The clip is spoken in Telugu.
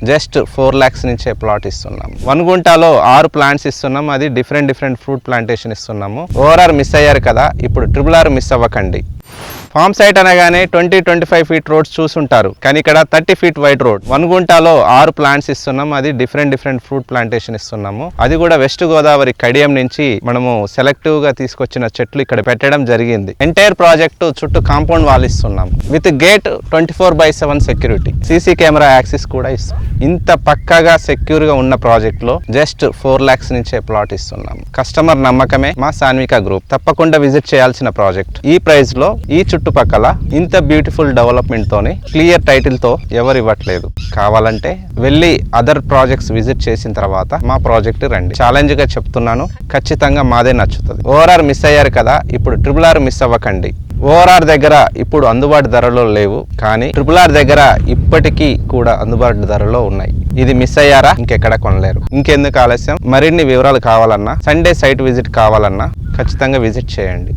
జస్ట్ 4 lakhs నుంచే ప్లాట్ ఇస్తున్నాం. 1 గుంటలో 6 ప్లాంట్స్ ఇస్తున్నాం. అది డిఫరెంట్ ఫ్రూట్ ప్లాంటేషన్ ఇస్తున్నాము. ఓఆర్ఆర్ మిస్ అయ్యారు కదా, ఇప్పుడు RRR మిస్ అవ్వకండి. ఫామ్ సైట్ అనగానే 20-25 feet రోడ్స్ చూసుంటారు, కానీ ఇక్కడ 30 feet వైడ్ రోడ్. 1 గుంటలో 6 ప్లాంట్స్ ఇస్తున్నాం. అది డిఫరెంట్ ఫ్రూట్ ప్లాంటేషన్ ఇస్తున్నాము. అది కూడా వెస్ట్ గోదావరి కడియం నుంచి మనము సెలెక్టివ్ గా తీసుకొచ్చిన చెట్లు ఇక్కడ పెట్టడం జరిగింది. ఎంటైర్ ప్రాజెక్టు చుట్టూ కాంపౌండ్ వాల్ ఇస్తున్నాం with gate 24/7 security, CC camera access కూడా ఇస్తాం. ఇంత పక్కాగా సెక్యూర్ గా ఉన్న ప్రాజెక్ట్ లో జస్ట్ 4 lakhs నుంచే ప్లాట్ ఇస్తున్నాం. కస్టమర్ నమ్మకమే మా సాన్విక గ్రూప్. తప్పకుండా విజిట్ చేయాల్సిన ప్రాజెక్ట్. ఈ ప్రైస్ లో ఈ చుట్టుపక్కల ఇంత బ్యూటిఫుల్ డెవలప్మెంట్ తోని క్లియర్ టైటిల్ తో ఎవరు ఇవ్వట్లేదు. కావాలంటే వెళ్ళి అదర్ ప్రాజెక్ట్స్ విజిట్ చేసిన తర్వాత మా ప్రాజెక్ట్ రండి. ఛాలెంజ్ గా చెప్తున్నాను, ఖచ్చితంగా మాదే నచ్చుతుంది. ఓఆర్ఆర్ మిస్ అయ్యారు కదా, ఇప్పుడు RRR మిస్ అవ్వకండి. ఓఆర్ఆర్ దగ్గర ఇప్పుడు అందుబాటు ధరలో లేవు, కానీ RRR దగ్గర ఇప్పటికీ కూడా అందుబాటు ధరలో ఉన్నాయి. ఇది మిస్ అయ్యారా, ఇంకెక్కడ కొనలేరు. ఇంకెందుకు ఆలస్యం? మరిన్ని వివరాలు కావాలన్నా, సండే సైట్ విజిట్ కావాలన్నా ఖచ్చితంగా విజిట్ చేయండి.